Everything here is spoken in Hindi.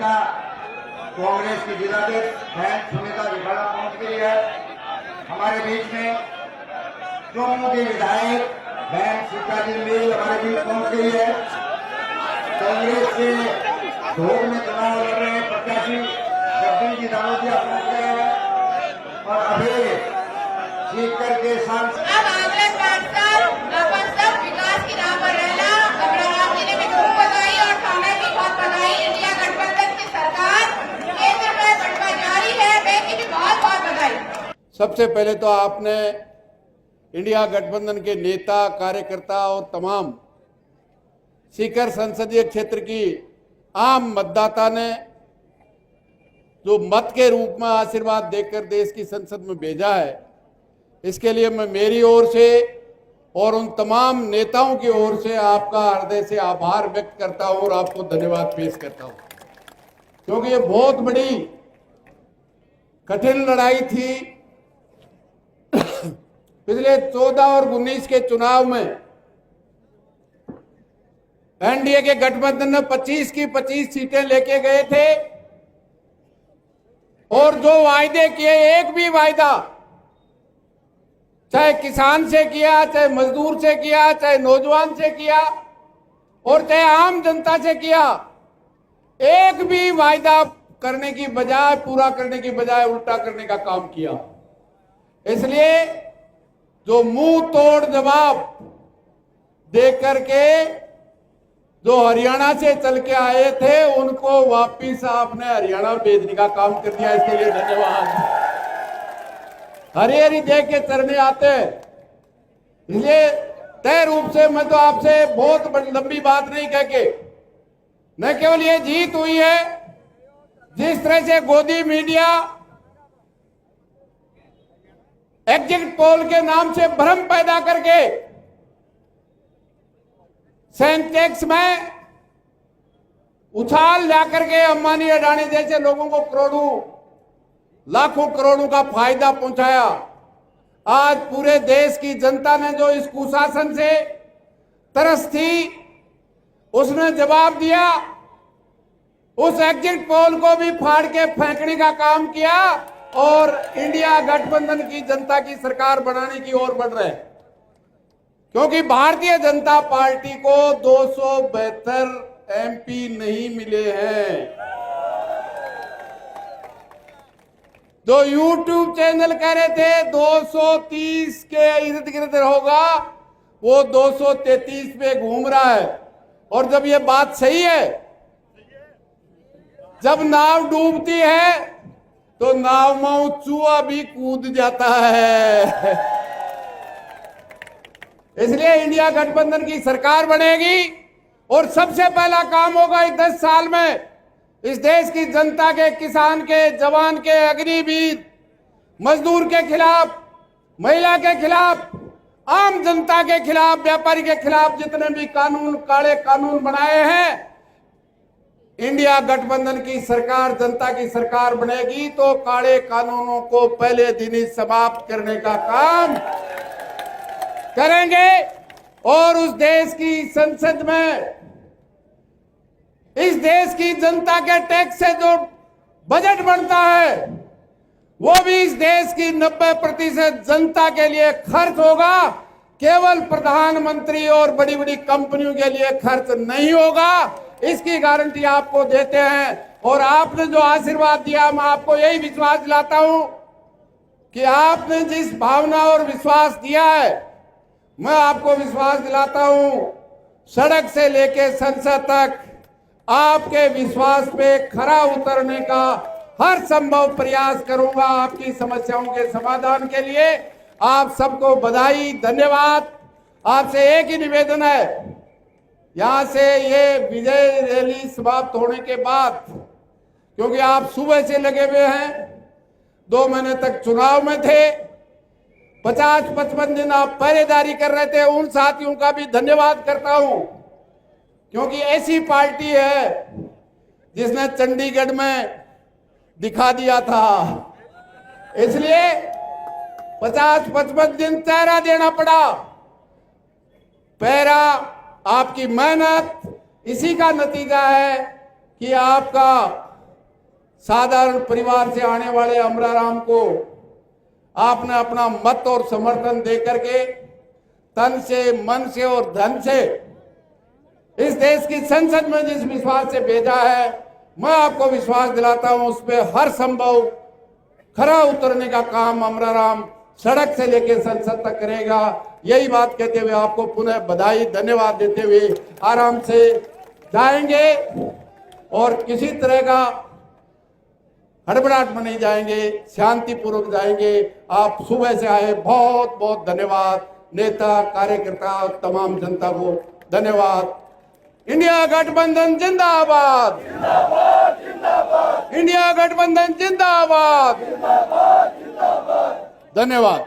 नेता कांग्रेस की जिलाध्यक्ष बहन सुनीता रिबाड़ा पहुंच गई है हमारे बीच में। जम्मू के विधायक बहन सीताजी मील हमारे बीच पहुंच गई है। कांग्रेस के ढोल में चुनाव लड़ रहे प्रत्याशी जगदीश जी दानोतिया पहुंच गए हैं और अभी सीकर के सांसद विकास की राह पर रहना घबराहट जिले में खूब बधाई और थाने की बहुत बधाई। इंडिया गठबंधन की सरकार केंद्र में बंटवा जारी है, बेटी की बहुत बहुत बधाई। सबसे पहले तो आपने इंडिया गठबंधन के नेता कार्यकर्ता और तमाम सीकर संसदीय क्षेत्र की आम मतदाता ने जो मत के रूप में आशीर्वाद देकर देश की संसद में भेजा है, इसके लिए मैं मेरी ओर से और उन तमाम नेताओं की ओर से आपका हृदय से आभार व्यक्त करता हूं और आपको धन्यवाद पेश करता हूं, क्योंकि ये बहुत बड़ी कठिन लड़ाई थी। पिछले 14 और 19 के चुनाव में एनडीए के गठबंधन ने 25 की 25 सीटें लेके गए थे और जो वायदे किए, एक भी वायदा चाहे किसान से किया, चाहे मजदूर से किया, चाहे नौजवान से किया और चाहे आम जनता से किया, एक भी वायदा करने की बजाय, पूरा करने की बजाय उल्टा करने का काम किया। इसलिए जो मुंह तोड़ जवाब दे करके जो हरियाणा से चल के आए थे, उनको वापिस आपने हरियाणा भेजने का काम कर दिया, इसके लिए धन्यवाद। हरी हरी देख के चरने आते हैं। इसलिए तय रूप से मैं तो आपसे बहुत बड़ी लंबी बात नहीं कह के, न केवल ये जीत हुई है, जिस तरह से गोदी मीडिया एग्जिट पोल के नाम से भ्रम पैदा करके सेंसेक्स में उछाल जाकर के अंबानी अडानी जैसे लोगों को करोड़ों लाखों करोड़ों का फायदा पहुंचाया। आज पूरे देश की जनता ने जो इस कुशासन से तरस थी, उसने जवाब दिया। उस एग्जिट पोल को भी फाड़ के फेंकने का काम किया और इंडिया गठबंधन की जनता की सरकार बनाने की ओर बढ़ रहे हैं, क्योंकि भारतीय जनता पार्टी को 272 एमपी नहीं मिले हैं। जो यूट्यूब चैनल कह रहे थे 230 के इर्द गिर्द होगा, वो 233 पे घूम रहा है। और जब ये बात सही है, जब नाव डूबती है तो नाव में चूहा भी कूद जाता है। इसलिए इंडिया गठबंधन की सरकार बनेगी और सबसे पहला काम होगा इस 10 साल में इस देश की जनता के, किसान के, जवान के, अग्निवीर, मजदूर के खिलाफ, महिला के खिलाफ, आम जनता के खिलाफ, व्यापारी के खिलाफ जितने भी कानून, काले कानून बनाए हैं, इंडिया गठबंधन की सरकार जनता की सरकार बनेगी तो काले कानूनों को पहले दिन ही समाप्त करने का काम करेंगे और उस देश की संसद में इस देश की जनता के टैक्स से जो बजट बनता है, वो भी इस देश की 90% जनता के लिए खर्च होगा। केवल प्रधानमंत्री और बड़ी बड़ी कंपनियों के लिए खर्च नहीं होगा, इसकी गारंटी आपको देते हैं। और आपने जो आशीर्वाद दिया, मैं आपको यही विश्वास दिलाता हूं कि आपने जिस भावना और विश्वास दिया है, मैं आपको विश्वास दिलाता हूं सड़क से लेके संसद तक आपके विश्वास पे खरा उतरने का हर संभव प्रयास करूंगा आपकी समस्याओं के समाधान के लिए। आप सबको बधाई, धन्यवाद। आपसे एक ही निवेदन है, यहां से ये विजय रैली समाप्त होने के बाद, क्योंकि आप सुबह से लगे हुए हैं, 2 महीने तक चुनाव में थे, 50-55 दिन आप पहरेदारी कर रहे थे, उन साथियों का भी धन्यवाद करता हूं, क्योंकि ऐसी पार्टी है जिसने चंडीगढ़ में दिखा दिया था, इसलिए 50-55 दिन पहरा देना पड़ा। पहरा आपकी मेहनत, इसी का नतीजा है कि आपका साधारण परिवार से आने वाले अमराराम को आपने अपना मत और समर्थन देकर के तन से, मन से और धन से इस देश की संसद में जिस विश्वास से भेजा है, मैं आपको विश्वास दिलाता हूं उस पर हर संभव खरा उतरने का काम अमराराम सड़क से लेकर संसद तक करेगा। यही बात कहते हुए आपको पुनः बधाई, धन्यवाद देते हुए आराम से जाएंगे और किसी तरह का हड़बड़ाहट में नहीं जाएंगे, शांतिपूर्वक जाएंगे। आप सुबह से आए, बहुत बहुत धन्यवाद। नेता, कार्यकर्ता, तमाम जनता को धन्यवाद। इंडिया गठबंधन जिंदाबाद, इंडिया गठबंधन जिंदाबाद, धन्यवाद।